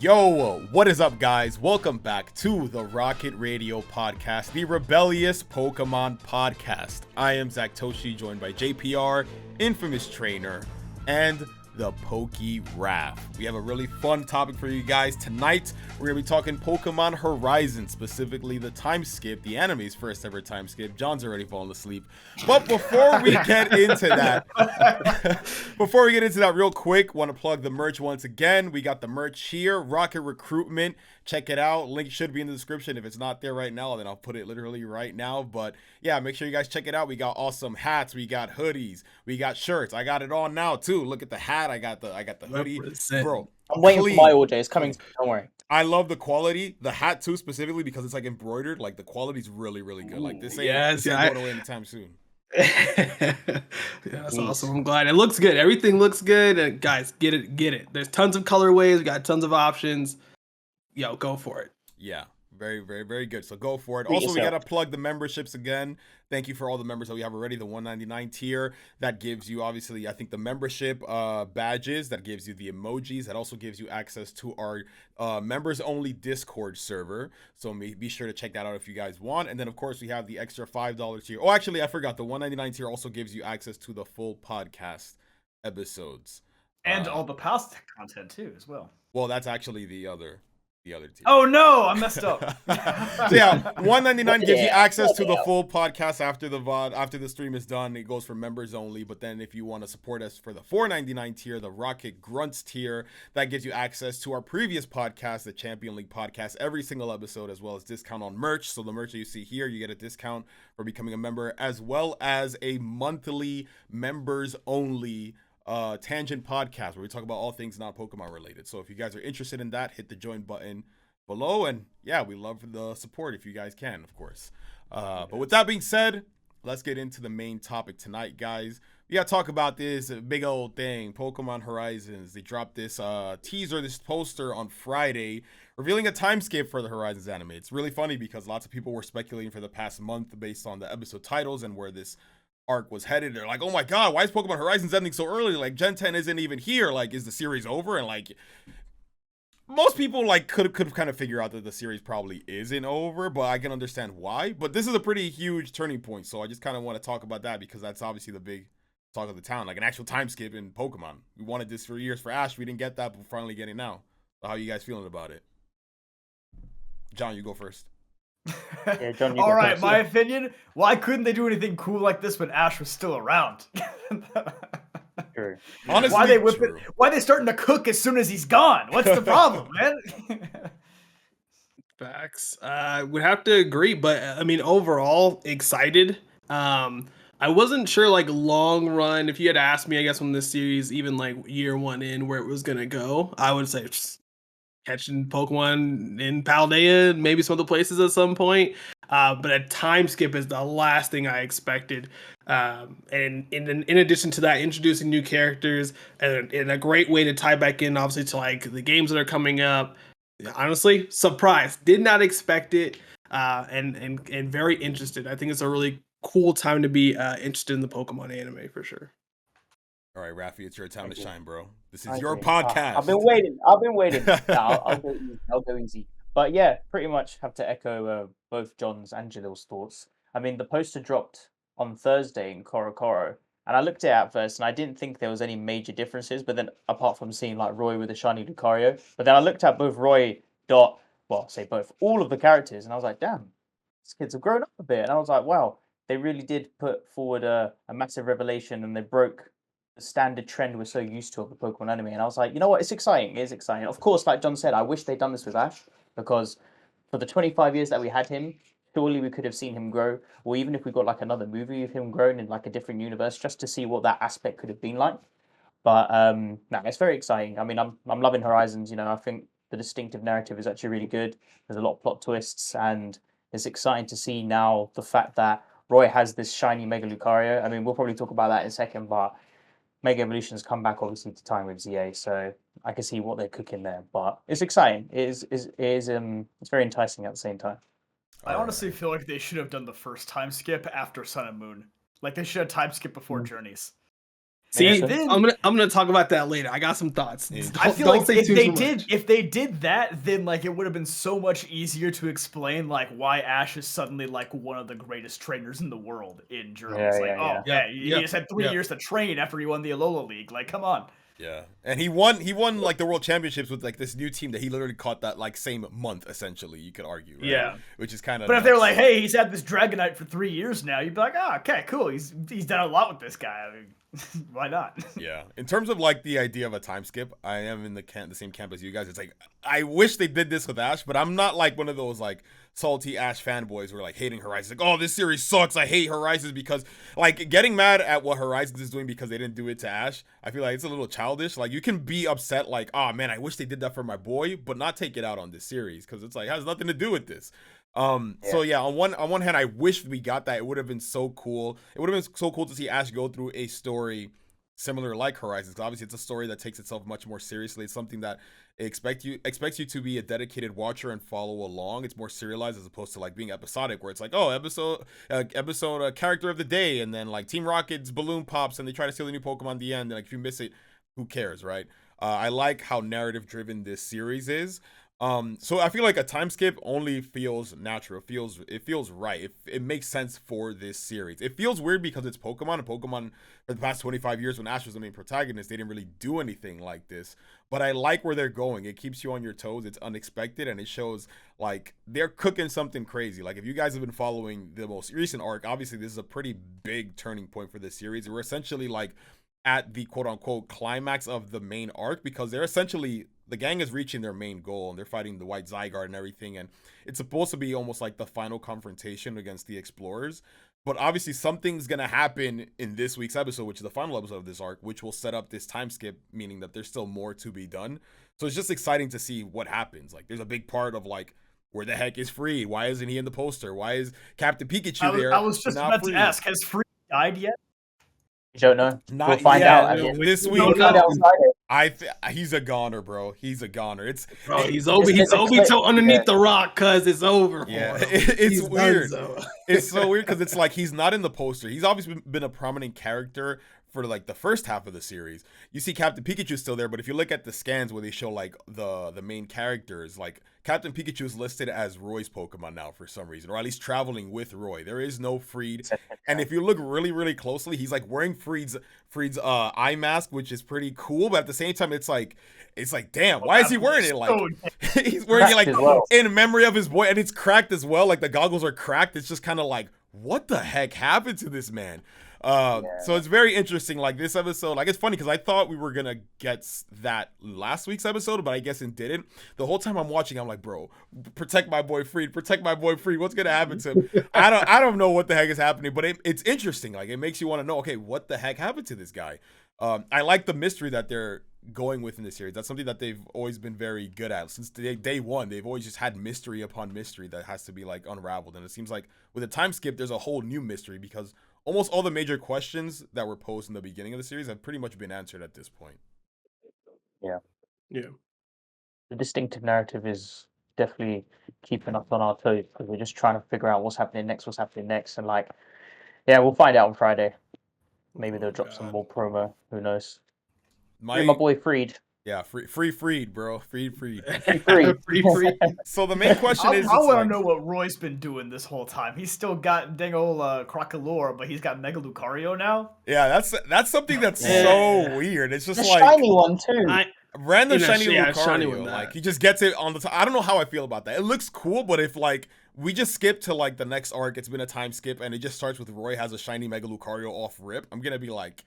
Yo, what is up, guys? Welcome back to the Rocket Radio Podcast, the rebellious Pokemon podcast. I am Zach Toshi, joined by JPR, Infamous Trainer, and the Poke-Raph. We have a really fun topic for you guys tonight. We're going to be talking Pokemon Horizon, specifically the time skip, the anime's first ever time skip. John's already fallen asleep. But before we get into that, real quick, want to plug the merch once again. We got the merch here, Rocket Recruitment. Check it out. Link should be in the description. If it's not there right now, then I'll put it literally right now. But yeah, make sure you guys check it out. We got awesome hats. We got hoodies. We got shirts. I got it on now too. Look at the hat. I got the hoodie. Bro, I'm waiting for my order. It's coming. Don't worry. I love the quality. The hat too, specifically because it's like embroidered. Like the quality's really, really good. Like this ain't going away anytime soon. Yeah, that's awesome. I'm glad it looks good. Everything looks good. And guys, get it. There's tons of colorways. We got tons of options. Yo, go for it. Yeah, very, very, very good. So go for it. Also, we gotta plug the memberships again. Thank you for all the members that we have already. The $199 tier that gives you, obviously, I think the membership badges. That gives you the emojis. That also gives you access to our members only Discord server. So be sure to check that out if you guys want. And then of course we have the extra $5 tier. Oh, actually, I forgot. The $199 tier also gives you access to the full podcast episodes and all the past content too, as well. Well, that's actually the other tier. Oh no, I messed up. So yeah, $199 gives you access to the full podcast after the VOD, after the stream is done. It goes for members only. But then if you want to support us for the $4.99 tier, the Rocket Grunts tier, that gives you access to our previous podcast, the Champion League podcast, every single episode, as well as discount on merch. So the merch that you see here, you get a discount for becoming a member, as well as a monthly members only Tangent podcast where we talk about all things not Pokemon related. So if you guys are interested in that, hit the join button below. And yeah, we love the support if you guys can, of course. But with that being said, let's get into the main topic tonight, guys. We gotta talk about this big old thing, Pokemon Horizons. They dropped this teaser, this poster on Friday, revealing a time skip for the Horizons anime. It's really funny because lots of people were speculating for the past month based on the episode titles and where this arc was headed. They're like, oh my god, why is Pokemon Horizons ending so early? Like, Gen 10 isn't even here. Like, is the series over? And like, most people like could kind of figure out that the series probably isn't over, but I can understand why. But this is a pretty huge turning point, so I just kind of want to talk about that because that's obviously the big talk of the town, like an actual time skip in Pokemon. We wanted this for years for Ash. We didn't get that, but we're finally getting it now. So how are you guys feeling about it? John, you go first. Yeah, John, all right, my opinion, why couldn't they do anything cool like this when Ash was still around? True. Honestly, why they starting to cook as soon as he's gone? What's the problem, man? Facts. I would have to agree, but I mean, overall, excited. I wasn't sure, like, long run, if you had asked me, I guess, when this series, even like year one in, where it was gonna go, I would say catching Pokemon in Paldea, maybe some other places at some point. But a time skip is the last thing I expected. And in addition to that, introducing new characters and a great way to tie back in, obviously, to like the games that are coming up. Honestly, surprised. Did not expect it. And very interested. I think it's a really cool time to be interested in the Pokemon anime for sure. All right, Rafi, it's your time to shine, bro. This is your podcast. I've been waiting. I'll go easy. But yeah, pretty much have to echo both John's and Jalil's thoughts. I mean, the poster dropped on Thursday in Korokoro, and I looked at it at first, and I didn't think there was any major differences. But then, apart from seeing like Roy with a shiny Lucario, but then I looked at both all of the characters, and I was like, damn, these kids have grown up a bit. And I was like, wow, they really did put forward a massive revelation, and they broke the standard trend we're so used to of the Pokemon anime. And I was like, you know what, it's exciting. It is exciting. Of course, like John said, I wish they'd done this with Ash, because for the 25 years that we had him, surely we could have seen him grow, or even if we got like another movie of him grown in like a different universe, just to see what that aspect could have been like. But no, it's very exciting. I mean, I'm loving Horizons. You know, I think the distinctive narrative is actually really good. There's a lot of plot twists, and it's exciting to see now the fact that Roy has this shiny Mega Lucario. I mean, we'll probably talk about that in a second, but Mega Evolution's come back obviously to time with ZA, so I can see what they're cooking there. But it's exciting. It's very enticing at the same time. I honestly feel like they should have done the first time skip after Sun and Moon. Like they should have time skip before Journeys. See, Then, I'm gonna talk about that later. I got some thoughts. I feel like if they did that, then like it would have been so much easier to explain like why Ash is suddenly like one of the greatest trainers in the world in Germany. It's like, he just had 3 years to train after he won the Alola League. Like, come on. Yeah, and he won like the world championships with like this new team that he literally caught that like same month, essentially. You could argue, right? Yeah, which is kind of. But if they were like, "Hey, he's had this Dragonite for 3 years now," you'd be like, "Oh, okay, cool. He's done a lot with this guy. I mean, why not?" Yeah, in terms of like the idea of a time skip, I am in the same camp as you guys. It's like I wish they did this with Ash, but I'm not like one of those like salty Ash fanboys who are like hating Horizons. Like, oh, this series sucks. I hate Horizons because like getting mad at what Horizons is doing because they didn't do it to Ash. I feel like it's a little childish. Like you can be upset like, oh man, I wish they did that for my boy, but not take it out on this series because it's like it has nothing to do with this. So yeah, on one hand, I wish we got that. It would have been so cool. It would have been so cool to see Ash go through a story similar like Horizons. Obviously, it's a story that takes itself much more seriously. It's something that expects you to be a dedicated watcher and follow along. It's more serialized as opposed to like being episodic, where it's like, oh, episode character of the day, and then like Team Rocket's balloon pops and they try to steal a new Pokemon at the end. And like if you miss it, who cares, right? I like how narrative driven this series is. So I feel like a time skip only feels natural. It feels right. It makes sense for this series. It feels weird because it's Pokemon, and Pokemon for the past 25 years when Ash was the main protagonist, they didn't really do anything like this. But I like where they're going. It keeps you on your toes. It's unexpected, and it shows like they're cooking something crazy. Like if you guys have been following the most recent arc, obviously this is a pretty big turning point for this series. We're essentially like at the quote unquote climax of the main arc because they're essentially the gang is reaching their main goal and they're fighting the White Zygarde and everything, and it's supposed to be almost like the final confrontation against the Explorers. But obviously something's gonna happen in this week's episode, which is the final episode of this arc, which will set up this time skip, meaning that there's still more to be done. So it's just exciting to see what happens. Like there's a big part of like, where the heck is Freed? Why isn't he in the poster? Why is Captain Pikachu there? I was just about to ask, has Freed died yet? You don't know. We'll find out this week. He's a goner, bro. He's a goner. He's Obito underneath the rock because it's over. Yeah, it's weird. It's so weird because it's like he's not in the poster. He's obviously been a prominent character for like the first half of the series. You see Captain Pikachu still there, but if you look at the scans where they show like the main characters, like Captain Pikachu is listed as Roy's Pokemon now for some reason, or at least traveling with Roy. There is no Freed, and if you look really, really closely, he's like wearing Freed's eye mask, which is pretty cool. But at the same time, it's like, damn, why is he wearing it? Like he's wearing it like in memory of his boy, and it's cracked as well. Like the goggles are cracked. It's just kind of like, what the heck happened to this man? So it's very interesting. Like this episode, like it's funny because I thought we were gonna get that last week's episode, but I guess it didn't. The whole time I'm watching, I'm like, bro, protect my boy Freed, protect my boy Freed. What's gonna happen to him? I don't know what the heck is happening, but it's interesting. Like it makes you want to know, okay, what the heck happened to this guy? I like the mystery that they're going with in this series. That's something that they've always been very good at since day one. They've always just had mystery upon mystery that has to be like unraveled, and it seems like with a time skip, there's a whole new mystery because almost all the major questions that were posed in the beginning of the series have pretty much been answered at this point. Yeah. Yeah. The distinctive narrative is definitely keeping us on our toes because we're just trying to figure out what's happening next, and like, yeah, we'll find out on Friday. Maybe they'll drop some more promo. Who knows? My boy Freed. Yeah, Freed, bro. Freed. Free. So the main question is, I want to know what Roy's been doing this whole time. He's still got dang old Crocolore, but he's got Mega Lucario now. Yeah, that's something that's so weird. It's just like shiny one too. Random shiny Lucario. Shiny one, like he just gets it on the top. I don't know how I feel about that. It looks cool, but if like we just skip to like the next arc, it's been a time skip, and it just starts with Roy has a shiny Mega Lucario off rip, I'm gonna be like,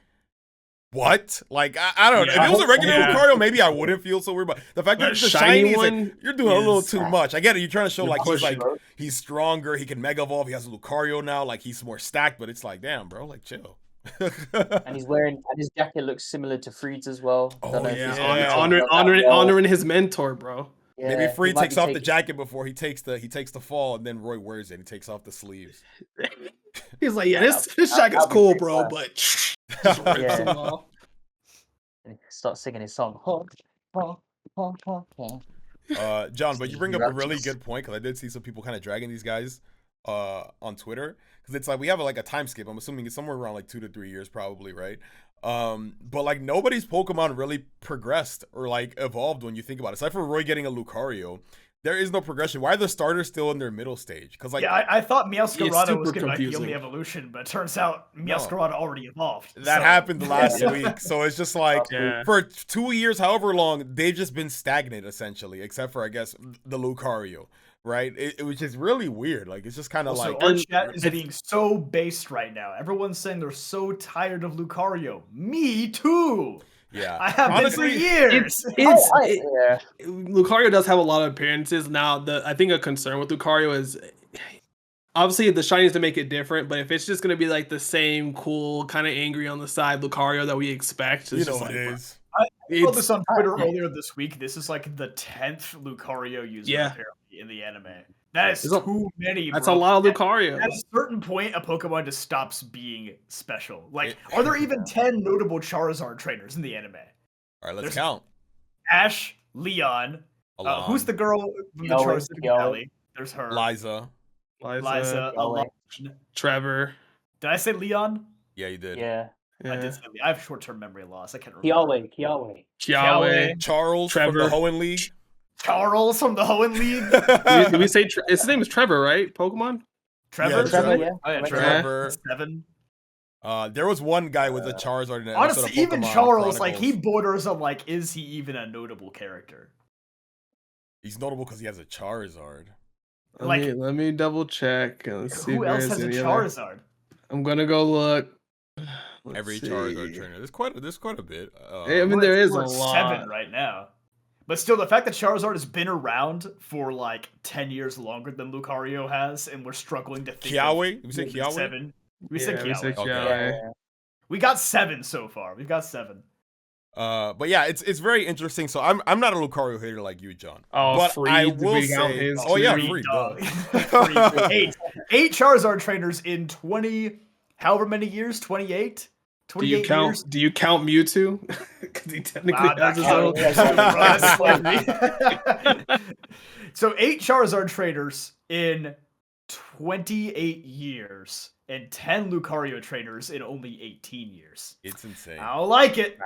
what? Like I don't know. If it was a regular Lucario, maybe I wouldn't feel so weird. But the fact that it's a shiny one, like, you're doing a little too much. I get it. You're trying to show like he's stronger. He can Mega Evolve. He has a Lucario now. Like he's more stacked. But it's like, damn, bro. Like chill. And his jacket looks similar to Freed's as well. Oh yeah, honoring his mentor, bro. Yeah, maybe Freed takes off the jacket before he takes the fall, and then Roy wears it. He takes off the sleeves. He's like, yeah, this jacket's cool, bro, but and he starts singing his song. John, but you bring up a really good point because I did see some people kind of dragging these guys. on Twitter, because it's like we have like a time skip. I'm assuming it's somewhere around like 2 to 3 years probably, right? But like nobody's Pokemon really progressed or like evolved when you think about it. Aside from Roy getting a Lucario, there is no progression. Why are the starters still in their middle stage? Because like I thought Meowscarada was going to be the confusing. only evolution, but it turns out Meowscarada already evolved. That happened last week, so it's just like for 2 years, however long, they've just been stagnant essentially, except for I guess the Lucario, right? Which is really weird. Like it's just kind of like our chat is being so based right now. Everyone's saying they're so tired of Lucario. Me too. Yeah, I have been for years. Lucario does have a lot of appearances now. I think a concern with Lucario is obviously the shinies to make it different, but if it's just gonna be like the same cool, kind of angry on the side Lucario that we expect, it's just like, it is. I saw this on Twitter earlier this week. This is like the 10th Lucario user apparently in the anime. That is too many. That's a lot of Lucario. At a certain point, a Pokemon just stops being special. Like, are there even 10 notable Charizard trainers in the anime? All right, let's count. Ash, Leon. Who's the girl from the Charizard Valley? There's her. Liza, Alon, Trevor. Did I say Leon? Yeah, you did. Yeah. I did say Leon. I have short-term memory loss. I can't remember. Kiawe. Charles Trevor. from the Hoenn League. Charles from the Hoenn League. Did we say his name is Trevor, right? Pokemon? Trevor? Yeah, Trevor, yeah. Oh, yeah, Trevor. 7. There was one guy with a Charizard in it. Honestly, even Charles, like, he borders on, like, is he even a notable character? He's notable because he has a Charizard. Let me double check. Let's see who else has a Charizard? I'm gonna go look. Every Charizard trainer. There's quite a bit. I mean, there is a lot. 7 right now. But still, the fact that Charizard has been around for like 10 years longer than Lucario has, and we're struggling to think Kiawe? of We said Kiawe? 7. We said Kiawe. Okay. We got 7 so far. We've got 7. But yeah, it's very interesting. So I'm not a Lucario hater like you, John. Oh, but Free, I will say, Free, dog. 8 Charizard trainers in 20, however many years, 28. Do you count Mewtwo? Because he technically has his own. So 8 Charizard trainers in 28 years, and 10 Lucario trainers in only 18 years. It's insane. I don't like it.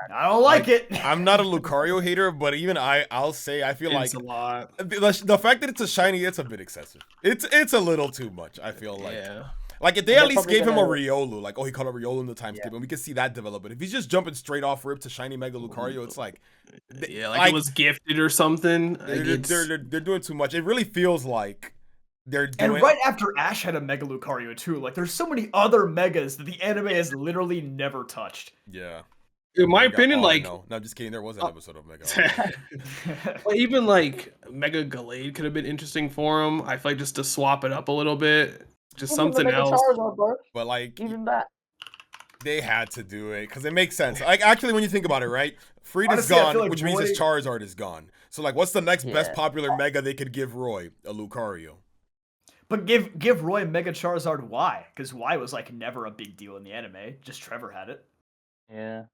I'm not a Lucario hater, but even I'll say I feel it's like a lot. The fact that it's a shiny, it's a bit excessive. It's a little too much. I feel like. Yeah. Like if they at least gave him a Riolu, like he caught a Riolu in the time skip, and we could see that develop. But if he's just jumping straight off rip to shiny Mega Lucario, it's like, like it was gifted or something. They're doing too much. It really feels like they're doing. And right after Ash had a Mega Lucario too, like there's so many other Megas that the anime has literally never touched. Yeah. In my opinion, like no, just kidding. There was an episode of Mega. But even like Mega Gallade could have been interesting for him. I feel like just to swap it up a little bit. Just something else. Charizard, but like even that, they had to do it because it makes sense. Like actually, when you think about it, right? Freed is gone, like which means his Charizard is gone. So like, what's the next best popular Mega they could give Roy? A Lucario. But give Roy Mega Charizard Y, because Y was like never a big deal in the anime. Just Trevor had it. Yeah.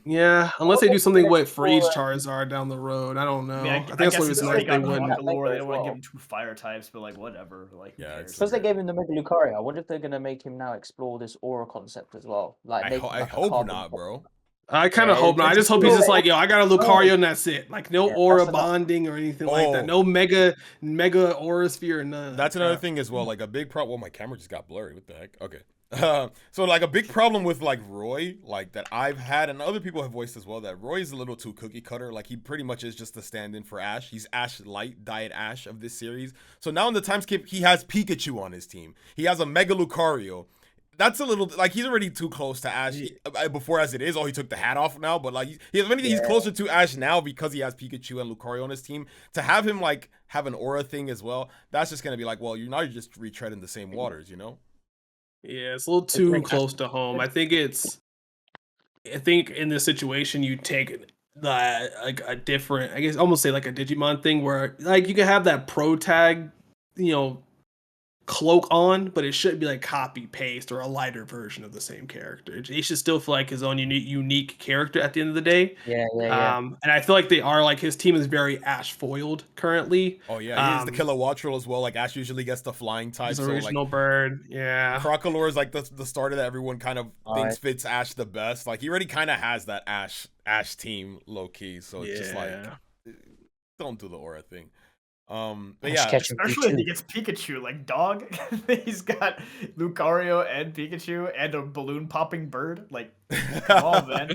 Yeah, unless they do something with Freeze Charizard down the road. I don't know. I think that's what it's like. They wouldn't. They don't want to give him 2 fire types, but like whatever. Like because they gave him the Mega Lucario. I wonder if they're gonna make him now explore this aura concept as well. Like I hope not, bro. I kind of hope not. I just hope he's just like, yo, I got a Lucario and that's it. Like no aura bonding or anything like that. No mega aura sphere or none. That's another thing as well. Like a big problem. Well, my camera just got blurry. What the heck? Okay. So like a big problem with like Roy, like that I've had and other people have voiced as well, that Roy is a little too cookie cutter. Like he pretty much is just a stand-in for Ash. He's Ash Light, Diet Ash of this series. So now in the time skip, he has Pikachu on his team. He has a Mega Lucario. That's a little like he's already too close to Ash before as it is. Oh, he took the hat off now, but like he's closer to Ash now because he has Pikachu and Lucario on his team. To have him like have an aura thing as well, that's just gonna be like, well, you're just retreading the same waters, you know? Yeah, it's a little too close to home. I think in this situation you take like a different, I guess almost say like a Digimon thing where like you can have that pro tag, cloak on, but it shouldn't be like copy paste or a lighter version of the same character. He should still feel like his own unique character at the end of the day. Yeah. And I feel like they are like his team is very Ash foiled currently. Oh yeah, he is the killer Wattrel as well. Like Ash usually gets the flying type. His so original like, bird, yeah. Crocolore is like the starter that everyone kind of thinks fits Ash the best. Like he already kind of has that Ash team low key. So it's just like, don't do the aura thing. But yeah, especially if he gets Pikachu, like dog. He's got Lucario and Pikachu and a balloon popping bird. Like, come on, man.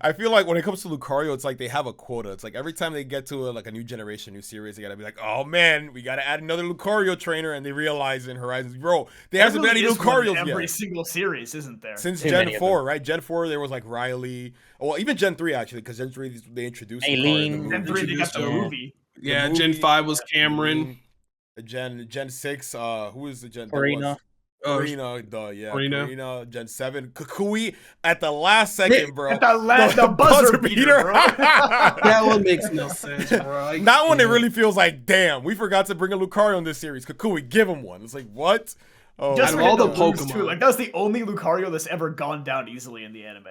I feel like when it comes to Lucario, it's like they have a quota. It's like every time they get to a new generation, new series, they gotta be like, oh man, we gotta add another Lucario trainer, and they realize in Horizons, bro, there hasn't been any Lucarios yet. Every single series, isn't there? Since Gen 4, right? Gen 4, there was like Riley. Well, even Gen 3 actually, because Gen 3 they introduced Aileen. Gen 3 they got the movie. Yeah, Gen 5 was Cameron. Gen 6, who is the Gen? Karina. Karina. Gen 7, Kukui at the last second, bro. At the buzzer beater, bro. That one makes no sense, bro. That one, it really feels like, damn, we forgot to bring a Lucario in this series. Kukui, give him one. It's like, what? Oh, just all the Pokemon. Too. Like, that was the only Lucario that's ever gone down easily in the anime.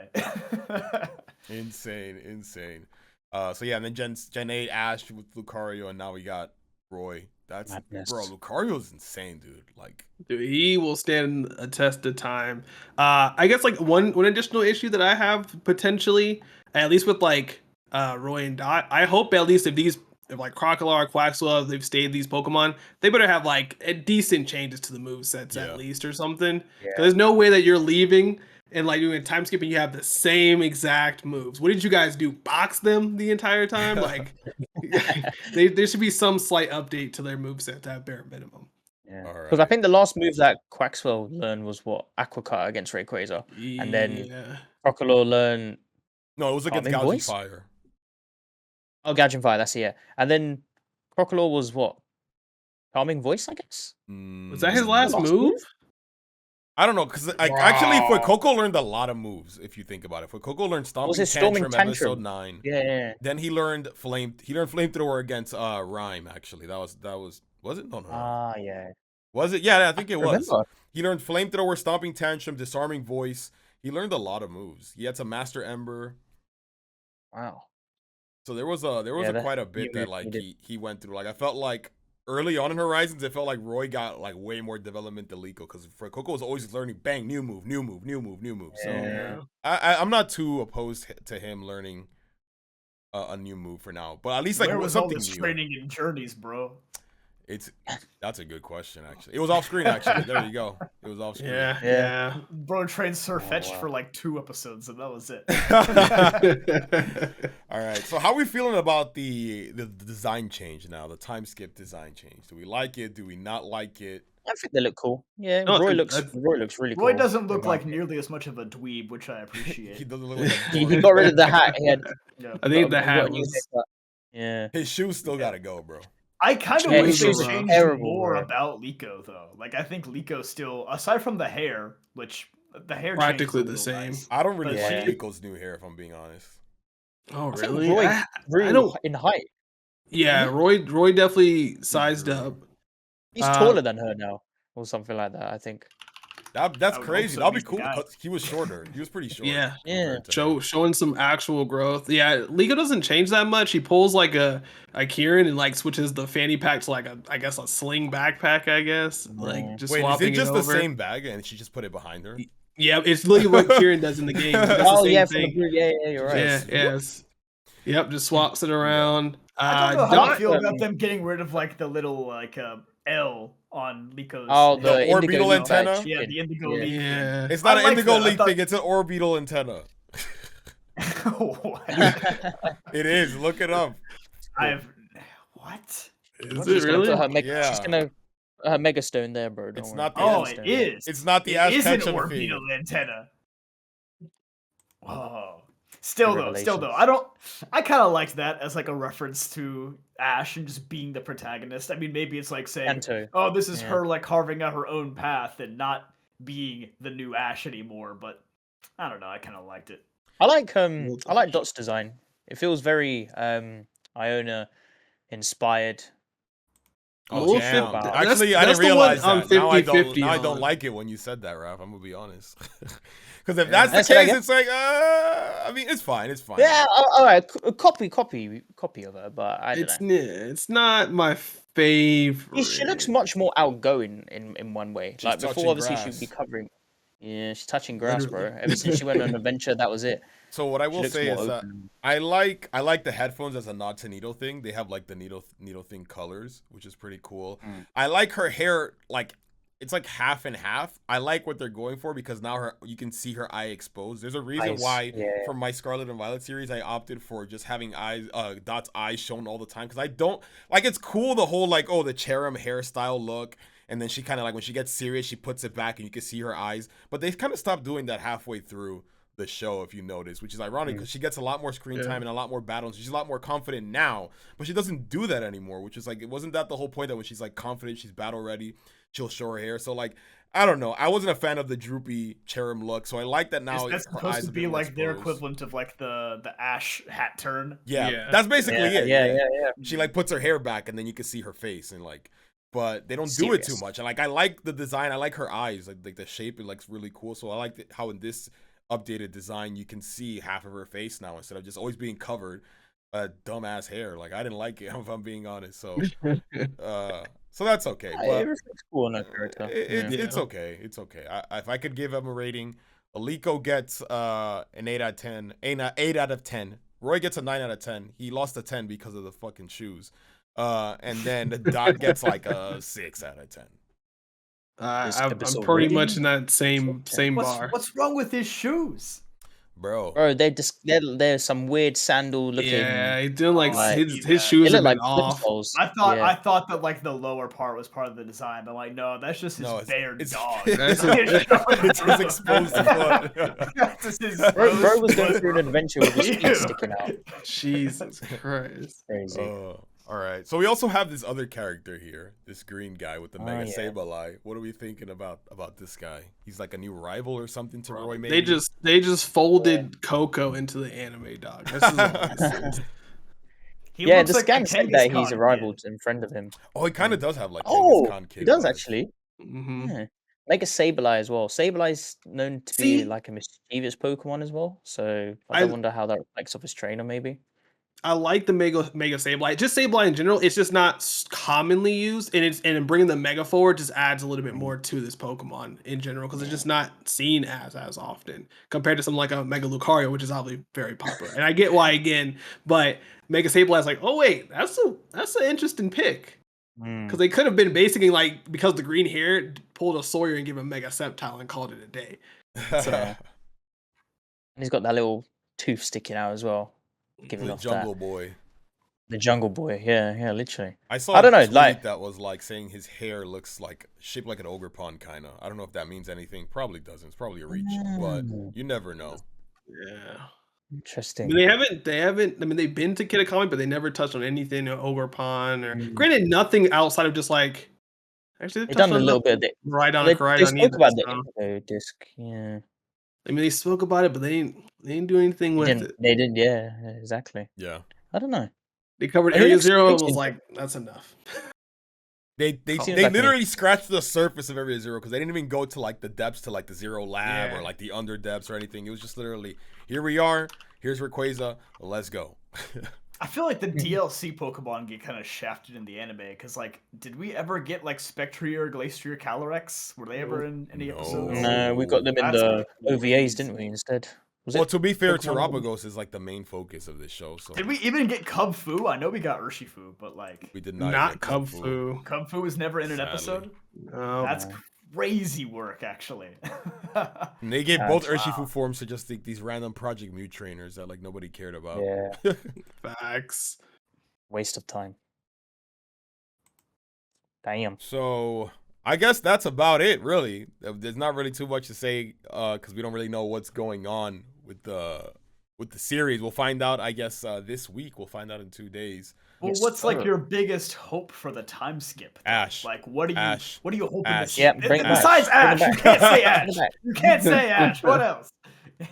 Insane. So yeah, and then Gen 8 Ash with Lucario, and now we got Roy. That's bro, Lucario's insane, dude. Like, dude, he will stand a test of time. I guess like one additional issue that I have potentially, at least with like Roy and Dot, I hope at least if like Crocodile or Quaxwell, they've stayed these Pokemon, they better have like a decent changes to the movesets at least or something. Yeah. There's no way that you're leaving and like doing time skipping, you have the same exact moves. What did you guys do? Box them the entire time? Like, there should be some slight update to their moveset at bare minimum. Yeah, because I think the last move that Quaxwell learned was what, Aqua Cut against Rayquaza, and then Crocodile learned. No, it was against Gouging Fire. Oh, Gouging Fire, that's it. Yeah. And then Crocodile was what? Calming Voice, I guess. Was that his last move? I don't know, because actually, Fuecoco learned a lot of moves. If you think about it, Fuecoco learned Stomping Tantrum episode 9. Yeah. Then he learned Flamethrower against Rhyme. Actually, that was it? No. Yeah. Was it? Yeah, I think it was. He learned Flamethrower, Stomping Tantrum, Disarming Voice. He learned a lot of moves. He had some Master Ember. Wow. So there was quite a bit that like he went through. Like I felt like, early on in Horizons, it felt like Roy got like way more development than Liko, because Coco was always learning, bang, new move. So I'm not too opposed to him learning a new move for now. But at least like where was something all this new. training in Journeys, bro? That's a good question, actually. It was off screen, actually. There you go. It was off screen. Yeah. Bro trained Sirfetch'd for like 2 episodes, and that was it. All right. So how are we feeling about the design change now? The time skip design change. Do we like it? Do we not like it? I think they look cool. Yeah, Roy looks really cool. Roy doesn't look like nearly as much of a dweeb, which I appreciate. He doesn't look like he got rid of the hat. He had. I think the hat was. Yeah. His shoes still gotta go, bro. I kind of wish they changed more about Liko, though. Like, I think Liko still, aside from the hair, which the hair practically the same. Nice. I don't really like Liko's new hair, if I'm being honest. Oh, really? Roy grew in height. Yeah, Roy definitely sized up. He's taller than her now, or something like that, I think. That's crazy. That'd be cool. Because he was shorter. He was pretty short. Yeah. Showing some actual growth. Yeah, Liko doesn't change that much. He pulls like a Kieran and like switches the fanny pack to like a sling backpack, I guess. Like just swapping is it just the same bag and she just put it behind her? Yeah, it's literally what Kieran does in the game. You're right. Yes. Yep, just swaps it around. I don't know how I feel about them getting rid of like the little like L on Liko's. Oh, the orbital antenna. Yeah, the indigo leak. Yeah, it's not an indigo leak thing. It's an orbital antenna. It is. Look it up. What? Is it really? She's gonna her Mega Stone there, bro. It's not the it is. It's not the Ash Ketchum orbital antenna. Whoa. Still though, I kind of liked that as like a reference to Ash and just being the protagonist. I mean, maybe it's like saying, oh, this is her like carving out her own path and not being the new Ash anymore. But I don't know, I kind of liked it. I like Dot's design. It feels very Iona inspired. Oh Little damn! Wow. Actually, I that's didn't the one realize I'm that. Now I don't. 50-50 Now I don't on. like it when you said that, Raph. I'm gonna be honest. Because if Yeah. that's the case, it's like, I mean, it's fine. It's fine. Yeah, all right. Copy of her, but I don't know. It's not my favorite. She looks much more outgoing in one way. She's Like before, touching obviously she grass. would be covering. Yeah, she's touching grass, Literally. bro. Ever since she went on an adventure, that was it. So what I She will looks say more is that open. I like the headphones as a nod to Needle Thing. They have like the Needle Thing colors, which is pretty cool. I like her hair, like it's like half and half. I like what they're going for because now you can see her eye exposed. There's a reason why for my Scarlet and Violet series I opted for just having Dot's eyes shown all the time because I don't like it's cool the whole like the Cherrim hairstyle look. And then she kind of like when she gets serious, she puts it back and you can see her eyes. But they kind of stopped doing that halfway through the show, if you notice, which is ironic because she gets a lot more screen time and a lot more battles. She's a lot more confident now, but she doesn't do that anymore, which is like, it wasn't that the whole point that when she's like confident, she's battle ready, she'll show her hair. So like, I don't know. I wasn't a fan of the droopy Cherrim look, so I like that now. That's supposed to be like their equivalent of like the Ash hat turn. Yeah, that's basically it. Yeah. She like puts her hair back and then you can see her face and like. But they don't do it too much. And like I like the design. I like her eyes. Like the shape. It looks really cool. So I like how in this updated design you can see half of her face now instead of just always being covered dumbass hair. Like I didn't like it if I'm being honest. So so that's okay. But It looks cool on that character. It's okay. It's okay. If I could give him a rating, Aliko gets an 8 out of 10. 8 out of 10. Roy gets a 9 out of 10. He lost a 10 because of the fucking shoes. And then Dot gets like a 6 out of 10. I'm pretty much in that same bar. What's wrong with his shoes, bro? They're some weird sandal looking. Yeah, he did like his shoes are like off. I thought that like the lower part was part of the design, but like no, that's just his bare dog. It's his exposed foot. Bro was going through an adventure with his feet sticking out. Jesus Christ, crazy. All right, so we also have this other character here, this green guy with the Mega Sableye. What are we thinking about this guy? He's like a new rival or something to Roy. Maybe they just folded Coco into the anime dog. This is all the scan said that he's a rival and friend of him. Oh, he kind of does have like Khan kid. He does actually. Mm-hmm. Yeah. Mega Sableye as well. Sableye's known to be like a mischievous Pokemon as well, so I wonder how that reflects off his trainer maybe. I like the Mega Sableye. Just Sableye in general, it's just not commonly used, and bringing the Mega forward just adds a little bit more to this Pokemon in general because it's just not seen as often compared to something like a Mega Lucario, which is obviously very popular. And I get why again, but Mega Sableye is like, oh wait, that's an interesting pick because they could have been basically like because the green hair pulled a Sawyer and give him Mega Sceptile and called it a day. So. And he's got that little tooth sticking out as well. The Jungle Boy. The Jungle Boy, yeah, literally. I don't know, like that was like saying his hair looks like shaped like an ogre pond kind of. I don't know if that means anything. Probably doesn't. It's probably a reach, but you never know. Yeah. Interesting. They haven't. I mean, they've been to Kitakami, but they never touched on anything ogre pond or. Granted, nothing outside of just like. Actually, they've done a little bit of it. Right on. They spoke about the info disc, yeah. I mean, they spoke about it, but they didn't do anything with it. They did, yeah, exactly. Yeah. I don't know. They covered Area Zero and was like, that's enough. They literally scratched the surface of Area Zero because they didn't even go to like the depths to like the Zero Lab or like the under depths or anything. It was just literally, here we are, here's Rayquaza, let's go. I feel like the DLC Pokemon get kind of shafted in the anime because, like, did we ever get like Spectrier, Glastrier, Calyrex? Were they ever in any episodes? No, we got them in the OVAs, didn't we? Instead. Well, to be fair, Terapagos is like the main focus of this show. So did we even get Cubfu? I know we got Urshifu, but like we did not Cubfu. Cubfu was never in an episode. No. That's crazy work, actually. And they gave both Urshifu forms to just these random Project Mew trainers that like nobody cared about. Yeah. Facts. Waste of time. Damn. So I guess that's about it, really. There's not really too much to say because we don't really know what's going on with the series. We'll find out, I guess, this week. We'll find out in 2 days. Well, what's like your biggest hope for the time skip? Ash. Like, what are you hoping to see? Yeah, bring Besides Ash, you can't say Ash. You can't say Ash. What else?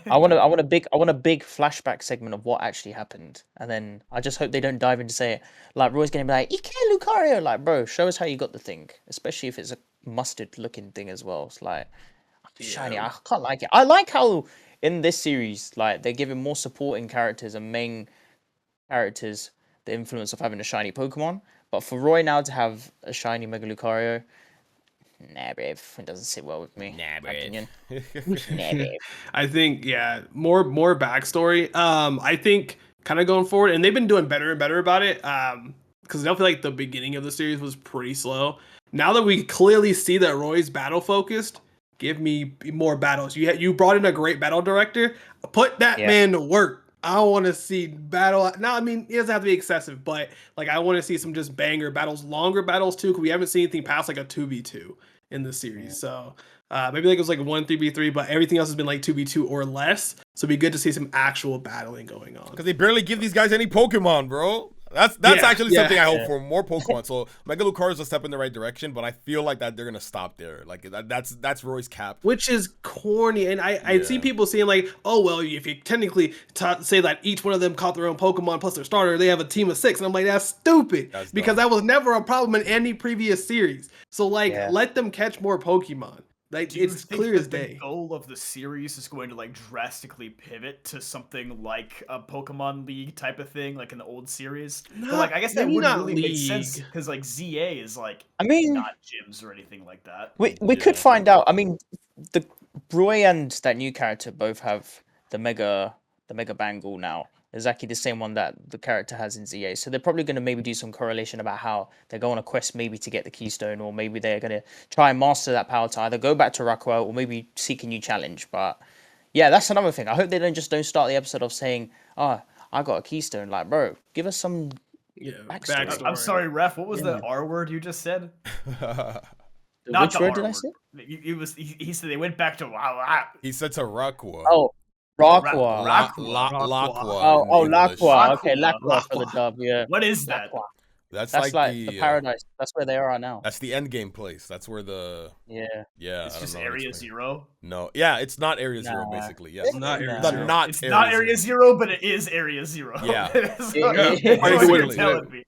I want a big flashback segment of what actually happened, and then I just hope they don't dive into say it. Like Roy's gonna be like, "Ike Lucario," like, bro, show us how you got the thing, especially if it's a mustard looking thing as well. It's like shiny. I can't like it. I like how in this series, like they're giving more supporting characters and main characters the influence of having a shiny Pokemon. But for Roy now to have a shiny Mega Lucario, nah, babe, it doesn't sit well with me. Nah, babe. Nah, babe. I think more backstory. I think kind of going forward, and they've been doing better and better about it. Because I feel like the beginning of the series was pretty slow. Now that we clearly see that Roy's battle focused, give me more battles. You brought in a great battle director. Put that man to work. I want to see battle. Now, I mean, it doesn't have to be excessive, but like I want to see some just banger battles, longer battles too. Because we haven't seen anything past like a 2v2 in the series. So maybe like it was like 1 3v3, but everything else has been like 2v2 or less. So it'd be good to see some actual battling going on. Because they barely give these guys any Pokemon, bro. That's actually something I hope for, more Pokemon. So Mega Lucario is a step in the right direction, but I feel like that they're gonna stop there. Like that's Roy's cap, which is corny. And I see people saying like, oh well, if you technically say that each one of them caught their own Pokemon plus their starter, they have a team of 6, and I'm like, that's stupid, because that was never a problem in any previous series. So like, let them catch more Pokemon. Like, it's clear as day. The goal of the series is going to like drastically pivot to something like a Pokemon League type of thing, like in the old series. But like, I guess that wouldn't really make sense because like ZA is like, not gyms or anything like that. We could find out. I mean, the Roy and that new character both have the Mega Bangle now. Exactly the same one that the character has in ZA. So they're probably going to maybe do some correlation about how they're going on a quest maybe to get the Keystone, or maybe they're going to try and master that power to either go back to Rockwell or maybe seek a new challenge. But yeah, that's another thing. I hope they don't start the episode of saying, oh, I got a Keystone. Like, bro, give us some backstory. I'm sorry, Ref. What was the R word you just said? Not which word did I say? He said they went back to wow. He said to Rockwell. Oh. Laqua. Oh, Laqua. Okay, Laqua for the dub. Yeah. What is that? That's like the paradise. That's where they are now. That's the end game place. That's where the It's just Area Zero. No, it's not Area Zero. Basically, yes. It's not Area Zero. It's not Area Zero, but it is Area Zero. Yeah. That's what you're telling me.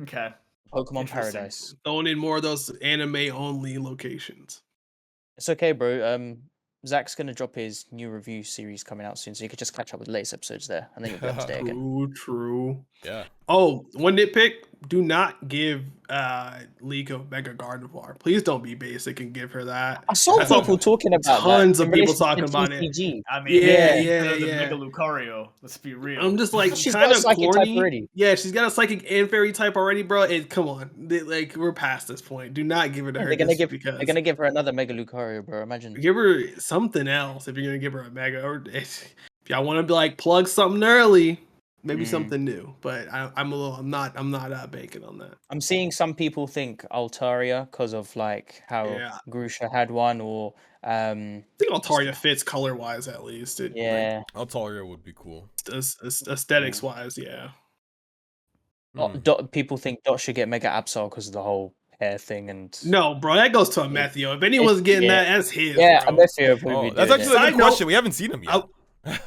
Okay. Pokemon Paradise. Throwing in more of those anime only locations. It's okay, bro. Zach's gonna drop his new review series coming out soon, so you could just catch up with the latest episodes there, and then you'll be up to date again. True. Yeah. Oh, one nitpick: do not give Liko Mega Gardevoir. Please don't be basic and give her that. I saw people talking about tons of people talking about it. I mean, the Mega Lucario. Let's be real. I'm just like, she's kind of corny. Yeah, she's got a psychic and fairy type already, bro. Come on, we're past this point. Do not give her to her. They're gonna give her another Mega Lucario, bro. Imagine. Give her something else if you're gonna give her a Mega. Or if y'all want to be like plug something early. Maybe something new, but I'm not banking on that. I'm seeing some people think Altaria because of like how Grusha had one, or I think Altaria fits color wise at least. Altaria would be cool. Aesthetics wise, yeah. People think Dot should get Mega Absol because of the whole hair thing, and no, bro, that goes to Amethio. If anyone's getting that, that's his. Yeah, bro. Amethio. That's actually a good question. We haven't seen him yet.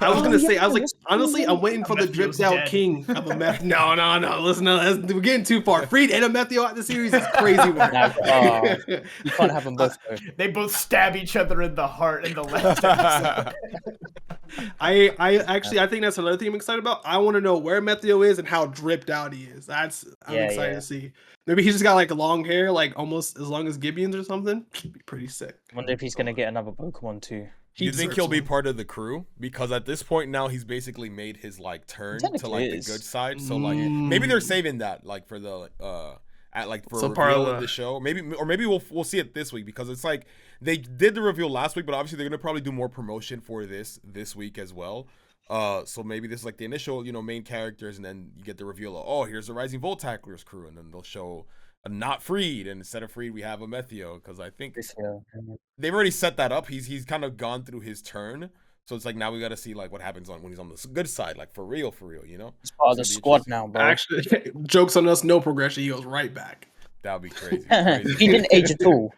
I was gonna say, I was like, honestly, I'm waiting for the dripped out king of Amethio. No, listen, we're getting too far. Freed and Amethio out the series is crazy. You can't have them both. They both stab each other in the heart in the left episode. I think that's another thing I'm excited about. I want to know where Amethio is and how dripped out he is. I'm excited to see. Maybe he just got like long hair, like almost as long as Gibbion's or something. It'd be pretty sick. I wonder if he's gonna get another Pokemon too. You think he'll be part of the crew? Because at this point now he's basically made his like turn to like the good side. So like maybe they're saving that like for the for a reveal of the show. Maybe we'll see it this week, because it's like they did the reveal last week, but obviously they're gonna probably do more promotion for this week as well. So maybe this is like the initial main characters, and then you get the reveal of here's the Rising Volt Tacklers crew, and then they'll show not Freed, and instead of Freed we have Amethio, because I think they've already set that up. He's kind of gone through his turn, so it's like now we got to see like what happens when he's on the good side, like for real, He's part of the squad now, bro. Actually, jokes on us, no progression. He goes right back. That would be crazy. He didn't age at all.